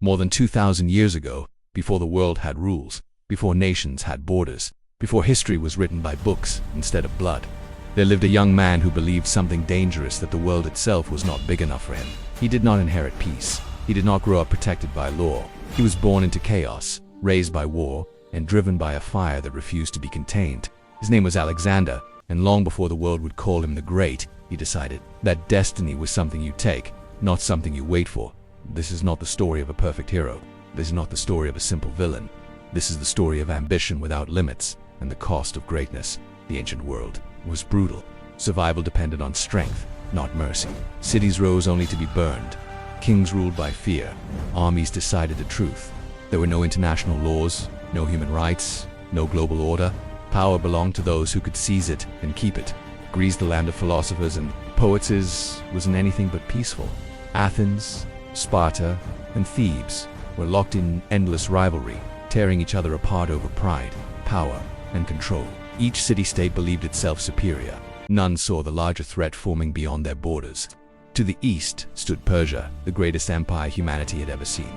More than 2,000 years ago, before the world had rules, before nations had borders, before history was written by books instead of blood, there lived a young man who believed something dangerous, that the world itself was not big enough for him. He did not inherit peace. He did not grow up protected by law. He was born into chaos, raised by war, and driven by a fire that refused to be contained. His name was Alexander, and long before the world would call him the Great, he decided that destiny was something you take, not something you wait for. This is not the story of a perfect hero. This is not the story of a simple villain. This is the story of ambition without limits and the cost of greatness. The ancient world was brutal. Survival depended on strength, not mercy. Cities rose only to be burned. Kings ruled by fear. Armies decided the truth. There were no international laws, no human rights, no global order. Power belonged to those who could seize it and keep it. Greece, the land of philosophers and poets, wasn't anything but peaceful. Athens, Sparta, and Thebes were locked in endless rivalry, tearing each other apart over pride, power, and control. Each city-state believed itself superior. None saw the larger threat forming beyond their borders. To the east stood Persia, the greatest empire humanity had ever seen.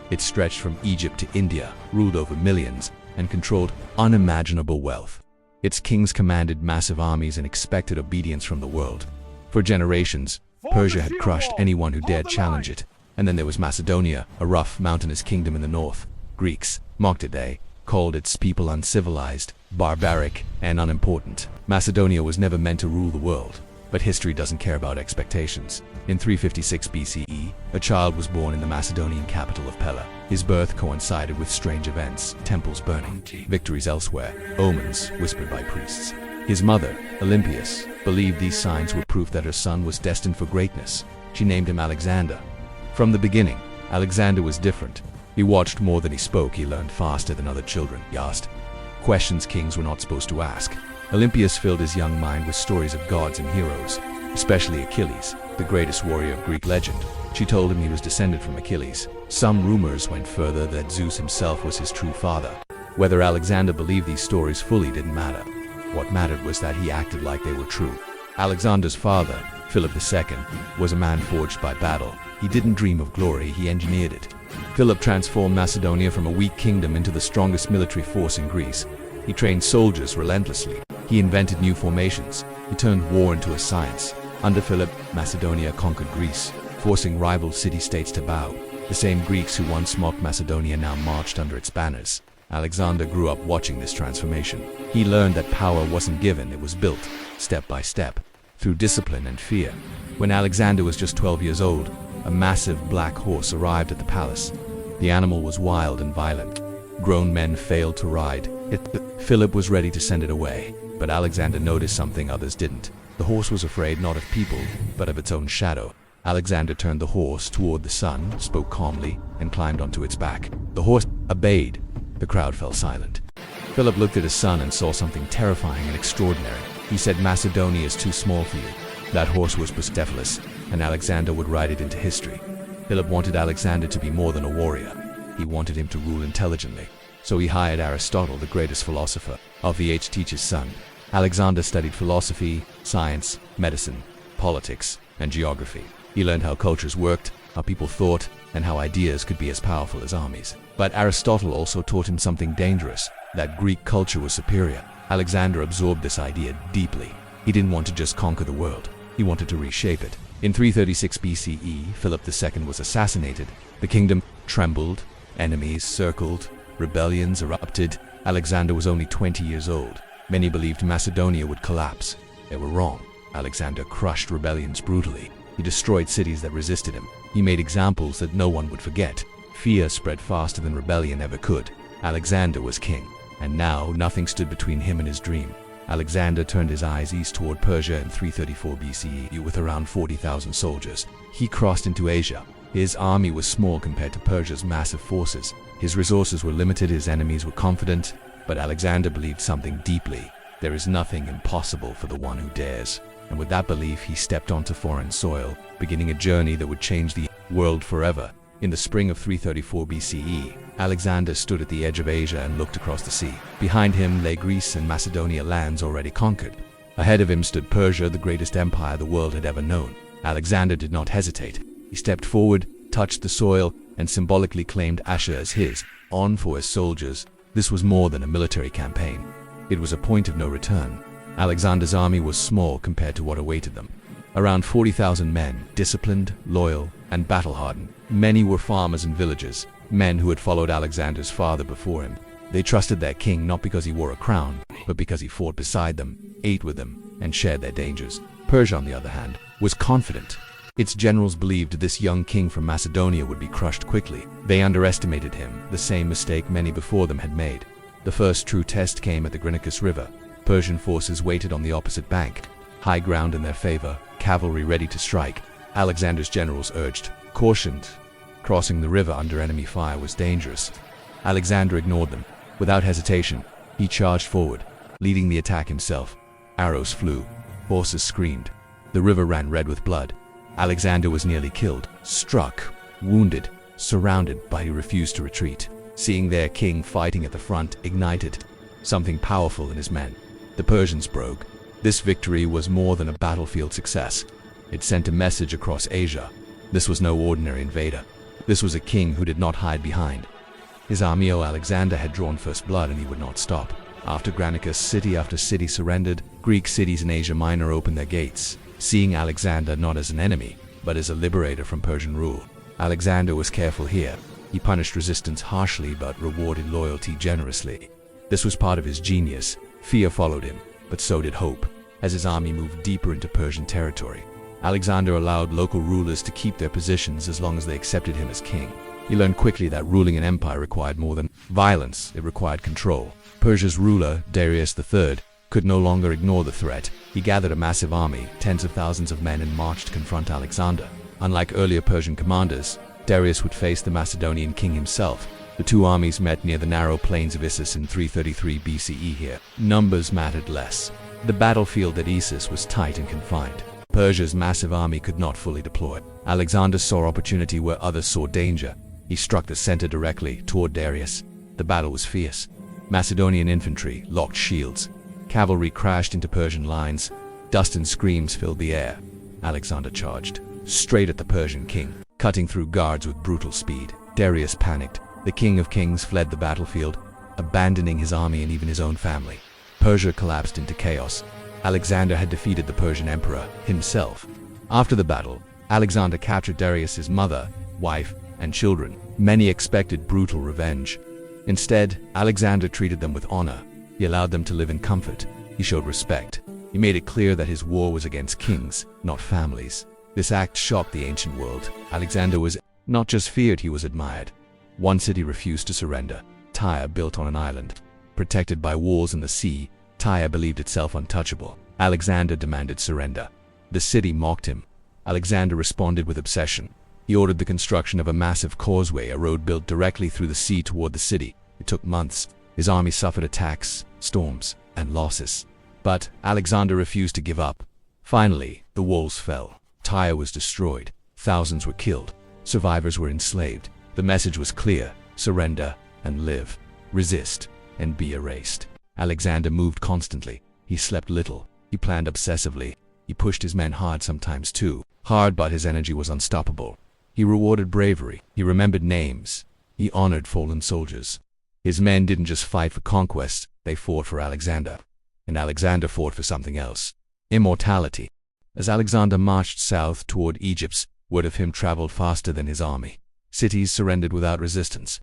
It stretched from Egypt to India, ruled over millions, and controlled unimaginable wealth. Its kings commanded massive armies and expected obedience from the world. For generations, Persia had crushed anyone who dared challenge it. And then there was Macedonia, a rough, mountainous kingdom in the north. Greeks mocked it. They called its people uncivilized, barbaric, and unimportant. Macedonia was never meant to rule the world, but history doesn't care about expectations. In 356 BCE, a child was born in the Macedonian capital of Pella. His birth coincided with strange events: temples burning, victories elsewhere, omens whispered by priests. His mother, Olympias, believed these signs were proof that her son was destined for greatness. She named him Alexander. From the beginning, Alexander was different. He watched more than he spoke. He learned faster than other children. He asked questions kings were not supposed to ask. Olympias filled his young mind with stories of gods and heroes, especially Achilles, the greatest warrior of Greek legend. She told him he was descended from Achilles. Some rumors went further that Zeus himself was his true father. Whether Alexander believed these stories fully didn't matter. What mattered was that he acted like they were true. Alexander's father, Philip II, was a man forged by battle. He didn't dream of glory, he engineered it. Philip transformed Macedonia from a weak kingdom into the strongest military force in Greece. He trained soldiers relentlessly. He invented new formations. He turned war into a science. Under Philip, Macedonia conquered Greece, forcing rival city-states to bow. The same Greeks who once mocked Macedonia now marched under its banners. Alexander grew up watching this transformation. He learned that power wasn't given, it was built, step by step, through discipline and fear. When Alexander was just 12 years old, a massive black horse arrived at the palace. The animal was wild and violent. Grown men failed to ride it. Philip was ready to send it away, but Alexander noticed something others didn't. The horse was afraid not of people, but of its own shadow. Alexander turned the horse toward the sun, spoke calmly, and climbed onto its back. The horse obeyed. The crowd fell silent. Philip looked at his son and saw something terrifying and extraordinary. He said, "Macedonia is too small for you." That horse was Persepolis, and Alexander would write it into history. Philip wanted Alexander to be more than a warrior. He wanted him to rule intelligently. So he hired Aristotle, the greatest philosopher of the age, to teach his son. Alexander studied philosophy, science, medicine, politics, and geography. He learned how cultures worked, how people thought, and how ideas could be as powerful as armies. But Aristotle also taught him something dangerous, that Greek culture was superior. Alexander absorbed this idea deeply. He didn't want to just conquer the world. He wanted to reshape it. In 336 BCE, Philip II was assassinated. The kingdom trembled, enemies circled, rebellions erupted. Alexander was only 20 years old. Many believed Macedonia would collapse. They were wrong. Alexander crushed rebellions brutally. He destroyed cities that resisted him. He made examples that no one would forget. Fear spread faster than rebellion ever could. Alexander was king, and now nothing stood between him and his dream. Alexander turned his eyes east toward Persia in 334 BCE with around 40,000 soldiers. He crossed into Asia. His army was small compared to Persia's massive forces. His resources were limited, his enemies were confident, but Alexander believed something deeply. There is nothing impossible for the one who dares. And with that belief, he stepped onto foreign soil, beginning a journey that would change the world forever. In the spring of 334 BCE, Alexander stood at the edge of Asia and looked across the sea. Behind him lay Greece and Macedonia, lands already conquered. Ahead of him stood Persia, the greatest empire the world had ever known. Alexander did not hesitate. He stepped forward, touched the soil, and symbolically claimed Asher as his, on for his soldiers. This was more than a military campaign. It was a point of no return. Alexander's army was small compared to what awaited them. Around 40,000 men, disciplined, loyal, and battle-hardened. Many were farmers and villagers, men who had followed Alexander's father before him. They trusted their king not because he wore a crown, but because he fought beside them, ate with them, and shared their dangers. Persia, on the other hand, was confident. Its generals believed this young king from Macedonia would be crushed quickly. They underestimated him, the same mistake many before them had made. The first true test came at the Granicus River. Persian forces waited on the opposite bank, high ground in their favor, cavalry ready to strike. Alexander's generals urged, cautioned. Crossing the river under enemy fire was dangerous. Alexander ignored them. Without hesitation, he charged forward, leading the attack himself. Arrows flew. Horses screamed. The river ran red with blood. Alexander was nearly killed, struck, wounded, surrounded, but he refused to retreat. Seeing their king fighting at the front ignited something powerful in his men. The Persians broke. This victory was more than a battlefield success. It sent a message across Asia. This was no ordinary invader. This was a king who did not hide behind. His army, Alexander, had drawn first blood, and he would not stop. After Granicus, city after city surrendered. Greek cities in Asia Minor opened their gates, seeing Alexander not as an enemy, but as a liberator from Persian rule. Alexander was careful here. He punished resistance harshly, but rewarded loyalty generously. This was part of his genius. Fear followed him, but so did hope, as his army moved deeper into Persian territory. Alexander allowed local rulers to keep their positions as long as they accepted him as king. He learned quickly that ruling an empire required more than violence, it required control. Persia's ruler, Darius III, could no longer ignore the threat. He gathered a massive army, tens of thousands of men, and marched to confront Alexander. Unlike earlier Persian commanders, Darius would face the Macedonian king himself. The two armies met near the narrow plains of Issus in 333 BCE here. Numbers mattered less. The battlefield at Issus was tight and confined. Persia's massive army could not fully deploy. Alexander saw opportunity where others saw danger. He struck the center directly toward Darius. The battle was fierce. Macedonian infantry locked shields. Cavalry crashed into Persian lines. Dust and screams filled the air. Alexander charged straight at the Persian king, cutting through guards with brutal speed. Darius panicked. The king of kings fled the battlefield, abandoning his army and even his own family. Persia collapsed into chaos. Alexander had defeated the Persian emperor himself. After the battle, Alexander captured Darius's mother, wife, and children. Many expected brutal revenge. Instead, Alexander treated them with honor. He allowed them to live in comfort. He showed respect. He made it clear that his war was against kings, not families. This act shocked the ancient world. Alexander was not just feared, he was admired. One city refused to surrender. Tyre, built on an island, protected by walls and the sea, Tyre believed itself untouchable. Alexander demanded surrender. The city mocked him. Alexander responded with obsession. He ordered the construction of a massive causeway, a road built directly through the sea toward the city. It took months. His army suffered attacks, storms, and losses. But Alexander refused to give up. Finally, the walls fell. Tyre was destroyed. Thousands were killed. Survivors were enslaved. The message was clear: surrender and live. Resist and be erased. Alexander moved constantly. He slept little. He planned obsessively. He pushed his men hard, sometimes too hard, but his energy was unstoppable. He rewarded bravery. He remembered names. He honored fallen soldiers. His men didn't just fight for conquest, they fought for Alexander. And Alexander fought for something else: immortality. As Alexander marched south toward Egypt, word of him traveled faster than his army. Cities surrendered without resistance.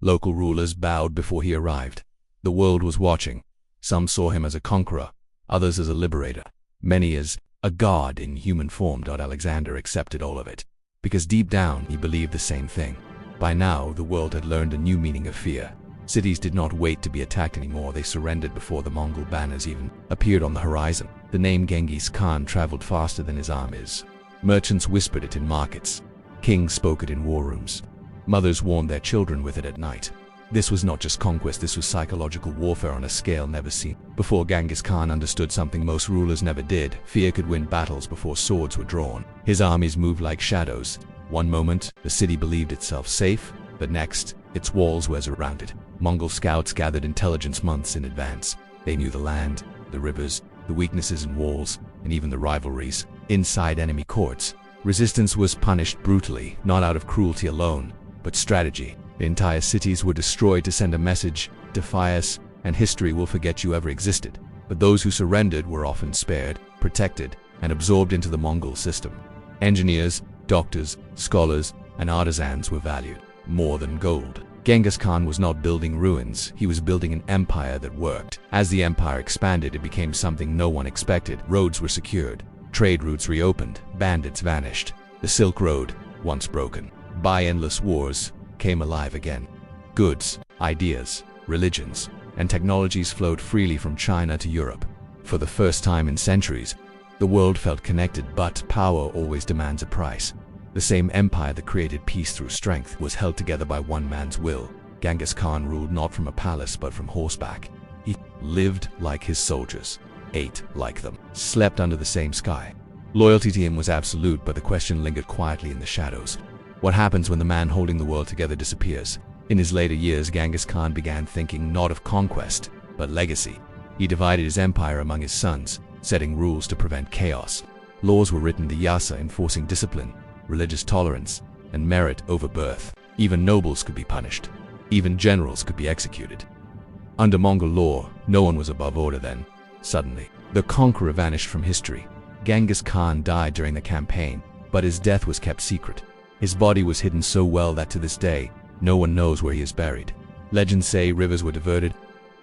Local rulers bowed before he arrived. The world was watching. Some saw him as a conqueror, others as a liberator, many as a god in human form. Alexander accepted all of it, because deep down he believed the same thing. By now, the world had learned a new meaning of fear. Cities did not wait to be attacked anymore. They surrendered before the Mongol banners even appeared on the horizon. The name Genghis Khan traveled faster than his armies. Merchants whispered it in markets. Kings spoke it in war rooms. Mothers warned their children with it at night. This was not just conquest, this was psychological warfare on a scale never seen before. Genghis Khan understood something most rulers never did: fear could win battles before swords were drawn. His armies moved like shadows. One moment, the city believed itself safe, but next, its walls were surrounded. Mongol scouts gathered intelligence months in advance. They knew the land, the rivers, the weaknesses in walls, and even the rivalries inside enemy courts. Resistance was punished brutally, not out of cruelty alone, but strategy. The entire cities were destroyed to send a message: defy us, and history will forget you ever existed. But those who surrendered were often spared, protected, and absorbed into the Mongol system. Engineers, doctors, scholars, and artisans were valued more than gold. Genghis Khan was not building ruins, he was building an empire that worked. As the empire expanded, it became something no one expected. Roads were secured, trade routes reopened, bandits vanished. The Silk Road, once broken by endless wars, came alive again. Goods, ideas, religions, and technologies flowed freely from China to Europe. For the first time in centuries, the world felt connected, but power always demands a price. The same empire that created peace through strength was held together by one man's will. Genghis Khan ruled not from a palace but from horseback. He lived like his soldiers, ate like them, slept under the same sky. Loyalty to him was absolute, but the question lingered quietly in the shadows. What happens when the man holding the world together disappears? In his later years, Genghis Khan began thinking not of conquest, but legacy. He divided his empire among his sons, setting rules to prevent chaos. Laws were written, the yasa, enforcing discipline, religious tolerance, and merit over birth. Even nobles could be punished. Even generals could be executed. Under Mongol law, no one was above order then. Suddenly, the conqueror vanished from history. Genghis Khan died during the campaign, but his death was kept secret. His body was hidden so well that to this day, no one knows where he is buried. Legends say rivers were diverted,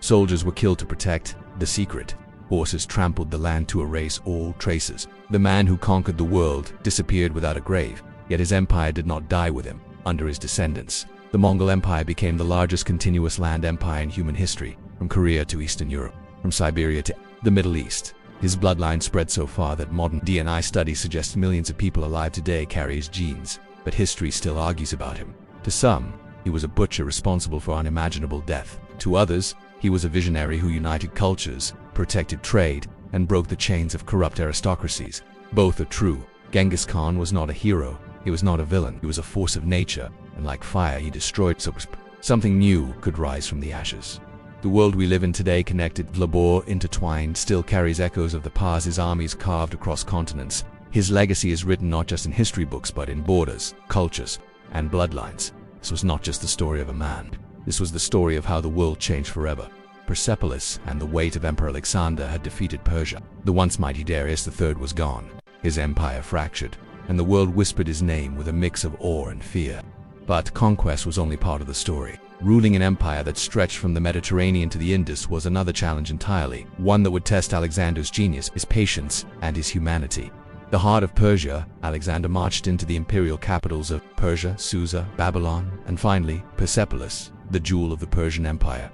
soldiers were killed to protect the secret, horses trampled the land to erase all traces. The man who conquered the world disappeared without a grave, yet his empire did not die with him. Under his descendants, the Mongol Empire became the largest continuous land empire in human history, from Korea to Eastern Europe, from Siberia to the Middle East. His bloodline spread so far that modern DNA studies suggest millions of people alive today carry his genes, but history still argues about him. To some, he was a butcher responsible for unimaginable death. To others, he was a visionary who united cultures, protected trade, and broke the chains of corrupt aristocracies. Both are true. Genghis Khan was not a hero, he was not a villain, he was a force of nature, and like fire he destroyed so something new could rise from the ashes. The world we live in today, connected, global, intertwined, still carries echoes of the past. His armies carved across continents. His legacy is written not just in history books but in borders, cultures, and bloodlines. This was not just the story of a man. This was the story of how the world changed forever. Persepolis and the weight of Emperor Alexander had defeated Persia. The once mighty Darius III was gone. His empire fractured, and the world whispered his name with a mix of awe and fear. But conquest was only part of the story. Ruling an empire that stretched from the Mediterranean to the Indus was another challenge entirely, one that would test Alexander's genius, his patience, and his humanity. The heart of Persia, Alexander marched into the imperial capitals of Persia, Susa, Babylon, and finally, Persepolis, the jewel of the Persian Empire.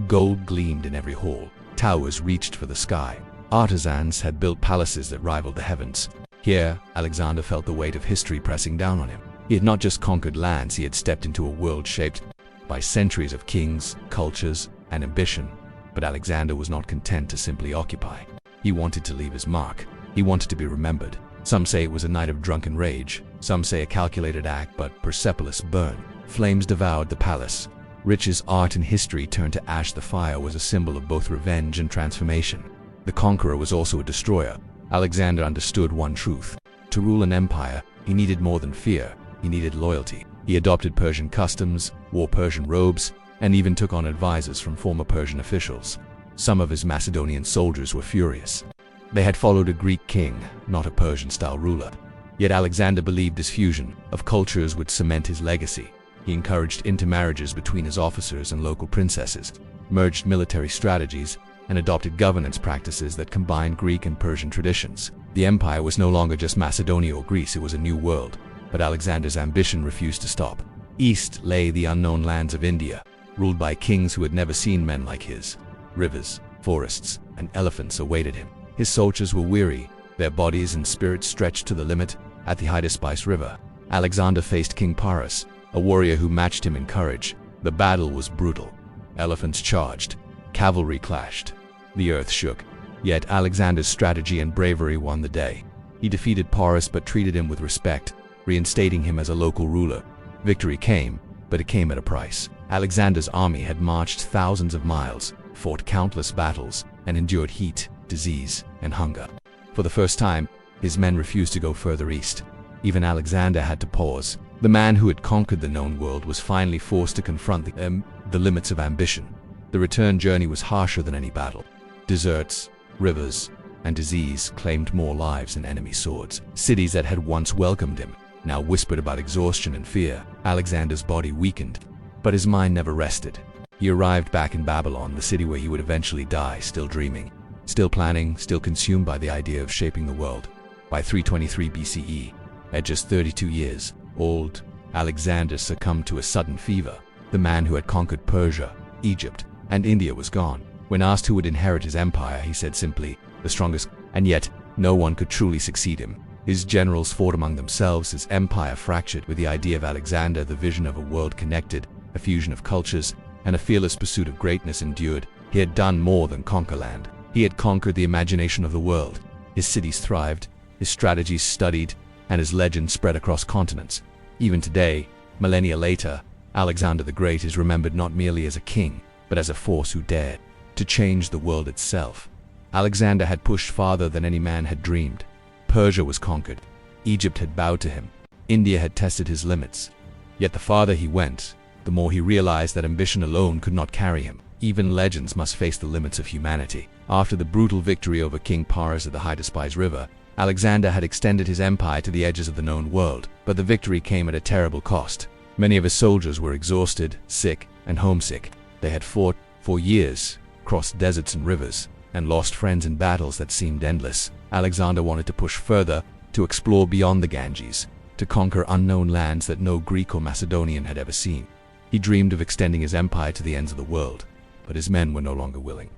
Gold gleamed in every hall. Towers reached for the sky. Artisans had built palaces that rivaled the heavens. Here, Alexander felt the weight of history pressing down on him. He had not just conquered lands, he had stepped into a world shaped by centuries of kings, cultures, and ambition. But Alexander was not content to simply occupy. He wanted to leave his mark. He wanted to be remembered. Some say it was a night of drunken rage. Some say a calculated act, but Persepolis burned. Flames devoured the palace. Riches, art, and history turned to ash. The fire was a symbol of both revenge and transformation. The conqueror was also a destroyer. Alexander understood one truth. To rule an empire, he needed more than fear. He needed loyalty. He adopted Persian customs, wore Persian robes, and even took on advisors from former Persian officials. Some of his Macedonian soldiers were furious. They had followed a Greek king, not a Persian-style ruler. Yet Alexander believed this fusion of cultures would cement his legacy. He encouraged intermarriages between his officers and local princesses, merged military strategies, and adopted governance practices that combined Greek and Persian traditions. The empire was no longer just Macedonia or Greece, it was a new world. But Alexander's ambition refused to stop. East lay the unknown lands of India, ruled by kings who had never seen men like his. Rivers, forests, and elephants awaited him. His soldiers were weary, their bodies and spirits stretched to the limit. At the Hydaspes River, Alexander faced King Paris, a warrior who matched him in courage. The battle was brutal. Elephants charged, cavalry clashed. The earth shook. Yet Alexander's strategy and bravery won the day. He defeated Paris but treated him with respect, reinstating him as a local ruler. Victory came, but it came at a price. Alexander's army had marched thousands of miles, fought countless battles, and endured heat, disease, and hunger. For the first time, his men refused to go further east. Even Alexander had to pause. The man who had conquered the known world was finally forced to confront the limits of ambition. The return journey was harsher than any battle. Deserts, rivers, and disease claimed more lives than enemy swords. Cities that had once welcomed him now whispered about exhaustion and fear. Alexander's body weakened, but his mind never rested. He arrived back in Babylon, the city where he would eventually die, still dreaming, still planning, still consumed by the idea of shaping the world. By 323 BCE, at just 32 years old, Alexander succumbed to a sudden fever. The man who had conquered Persia, Egypt, and India was gone. When asked who would inherit his empire, he said simply, the strongest, and yet no one could truly succeed him. His generals fought among themselves, his empire fractured. With the idea of Alexander, the vision of a world connected, a fusion of cultures, and a fearless pursuit of greatness endured. He had done more than conquer land. He had conquered the imagination of the world. His cities thrived, his strategies studied, and his legend spread across continents. Even today, millennia later, Alexander the Great is remembered not merely as a king, but as a force who dared to change the world itself. Alexander had pushed farther than any man had dreamed. Persia was conquered. Egypt had bowed to him. India had tested his limits. Yet the farther he went, the more he realized that ambition alone could not carry him. Even legends must face the limits of humanity. After the brutal victory over King Paris at the Hydaspes River, Alexander had extended his empire to the edges of the known world, but the victory came at a terrible cost. Many of his soldiers were exhausted, sick, and homesick. They had fought for years, crossed deserts and rivers, and lost friends in battles that seemed endless. Alexander wanted to push further, to explore beyond the Ganges, to conquer unknown lands that no Greek or Macedonian had ever seen. He dreamed of extending his empire to the ends of the world, but his men were no longer willing.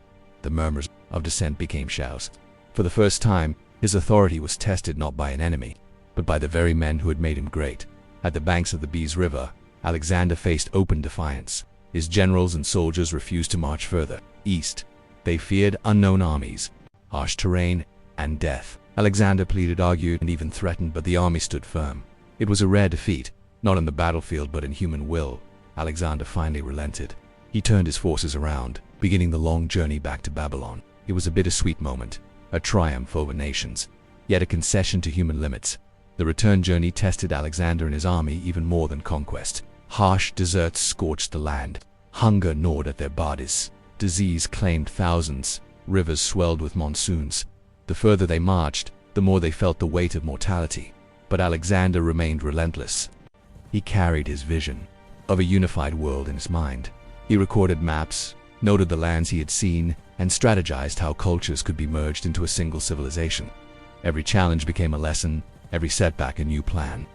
The murmurs of dissent became shouts. For the first time, his authority was tested not by an enemy, but by the very men who had made him great. At the banks of the Beas River, Alexander faced open defiance. His generals and soldiers refused to march further east. They feared unknown armies, harsh terrain, and death. Alexander pleaded, argued, and even threatened, but the army stood firm. It was a rare defeat, not on the battlefield but in human will. Alexander finally relented. He turned his forces around, beginning the long journey back to Babylon. It was a bittersweet moment, a triumph over nations, yet a concession to human limits. The return journey tested Alexander and his army even more than conquest. Harsh deserts scorched the land. Hunger gnawed at their bodies. Disease claimed thousands. Rivers swelled with monsoons. The further they marched, the more they felt the weight of mortality. But Alexander remained relentless. He carried his vision of a unified world in his mind. He recorded maps, noted the lands he had seen, and strategized how cultures could be merged into a single civilization. Every challenge became a lesson, every setback a new plan.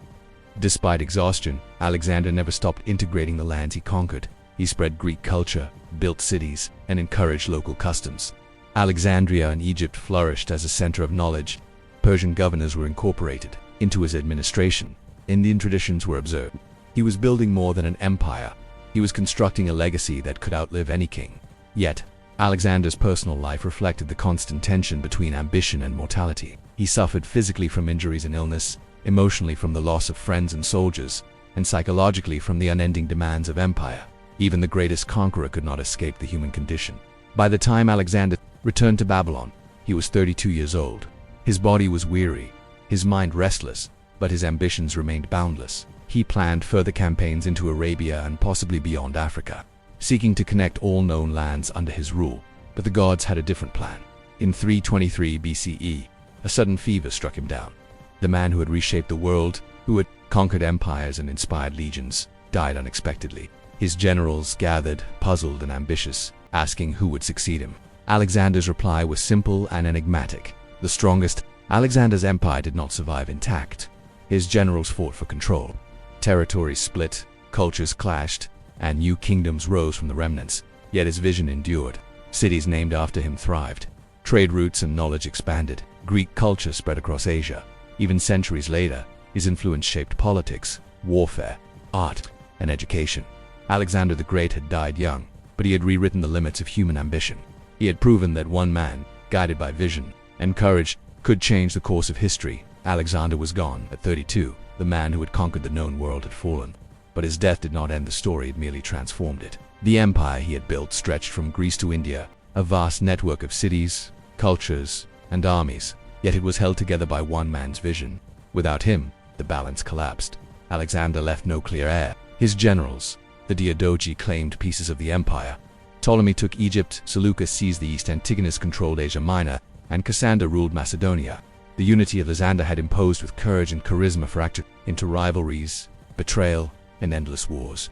Despite exhaustion, Alexander never stopped integrating the lands he conquered. He spread Greek culture, built cities, and encouraged local customs. Alexandria and Egypt flourished as a center of knowledge. Persian governors were incorporated into his administration. Indian traditions were observed. He was building more than an empire. He was constructing a legacy that could outlive any king. Yet, Alexander's personal life reflected the constant tension between ambition and mortality. He suffered physically from injuries and illness, emotionally from the loss of friends and soldiers, and psychologically from the unending demands of empire. Even the greatest conqueror could not escape the human condition. By the time Alexander returned to Babylon, he was 32 years old. His body was weary, his mind restless, but his ambitions remained boundless. He planned further campaigns into Arabia and possibly beyond Africa, seeking to connect all known lands under his rule. But the gods had a different plan. In 323 BCE, a sudden fever struck him down. The man who had reshaped the world, who had conquered empires and inspired legions, died unexpectedly. His generals gathered, puzzled and ambitious, asking who would succeed him. Alexander's reply was simple and enigmatic. The strongest. Alexander's empire did not survive intact. His generals fought for control. Territories split, cultures clashed, and new kingdoms rose from the remnants. Yet his vision endured. Cities named after him thrived. Trade routes and knowledge expanded. Greek culture spread across Asia. Even centuries later, his influence shaped politics, warfare, art, and education. Alexander the Great had died young, but he had rewritten the limits of human ambition. He had proven that one man, guided by vision and courage, could change the course of history. Alexander was gone at 32. The man who had conquered the known world had fallen. But his death did not end the story, it merely transformed it. The empire he had built stretched from Greece to India, a vast network of cities, cultures, and armies. Yet it was held together by one man's vision. Without him, the balance collapsed. Alexander left no clear heir. His generals, the Diadochi, claimed pieces of the empire. Ptolemy took Egypt, Seleucus seized the east, Antigonus controlled Asia Minor, and Cassander ruled Macedonia. The unity Alexander had imposed with courage and charisma fractured into rivalries, betrayal, and endless wars.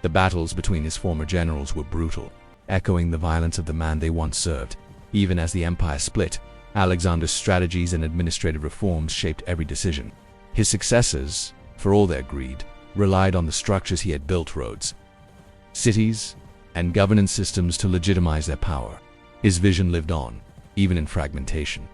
The battles between his former generals were brutal, echoing the violence of the man they once served. Even as the empire split, Alexander's strategies and administrative reforms shaped every decision. His successors, for all their greed, relied on the structures he had built: roads, cities, and governance systems to legitimize their power. His vision lived on, even in fragmentation.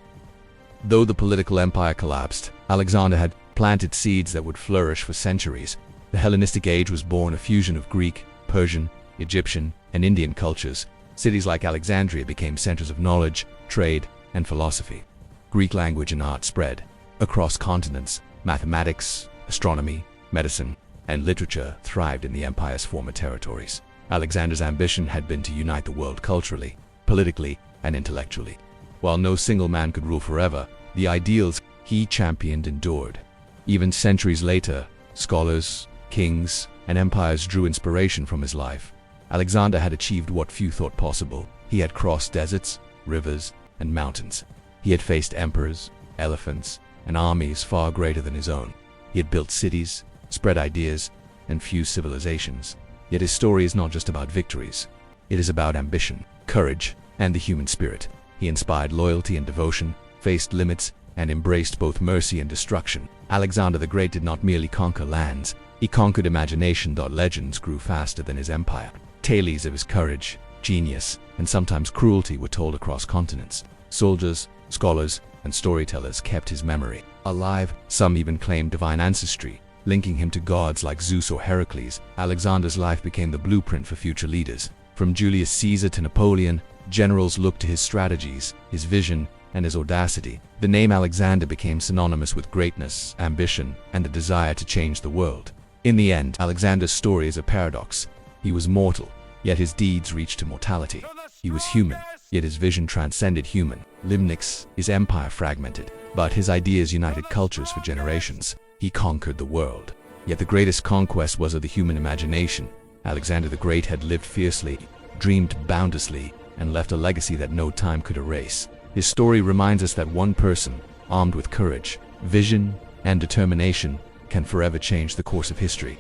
Though the political empire collapsed, Alexander had planted seeds that would flourish for centuries. The Hellenistic age was born, a fusion of Greek, Persian, Egyptian, and Indian cultures. Cities like Alexandria became centers of knowledge, trade, and philosophy. Greek language and art spread across continents. Mathematics, astronomy, medicine, and literature thrived in the empire's former territories. Alexander's ambition had been to unite the world culturally, politically, and intellectually. While no single man could rule forever, the ideals he championed endured. Even centuries later, scholars, kings, and empires drew inspiration from his life. Alexander had achieved what few thought possible. He had crossed deserts, rivers, and mountains. He had faced emperors, elephants, and armies far greater than his own. He had built cities, spread ideas, and fused civilizations. Yet his story is not just about victories. It is about ambition, courage, and the human spirit. He inspired loyalty and devotion, faced limits, and embraced both mercy and destruction. Alexander the Great did not merely conquer lands, he conquered imagination. Legends grew faster than his empire. Tales of his courage, genius, and sometimes cruelty were told across continents. Soldiers, scholars, and storytellers kept his memory alive. Some even claimed divine ancestry, linking him to gods like Zeus or Heracles. Alexander's life became the blueprint for future leaders. From Julius Caesar to Napoleon, generals looked to his strategies, his vision, and his audacity. The name Alexander became synonymous with greatness, ambition, and the desire to change the world. In the end, Alexander's story is a paradox. He was mortal, yet his deeds reached immortality. He was human, yet his vision transcended human limits. His empire fragmented, but his ideas united cultures for generations. He conquered the world, yet the greatest conquest was of the human imagination. Alexander the Great had lived fiercely, dreamed boundlessly, and left a legacy that no time could erase. His story reminds us that one person, armed with courage, vision, and determination, can forever change the course of history.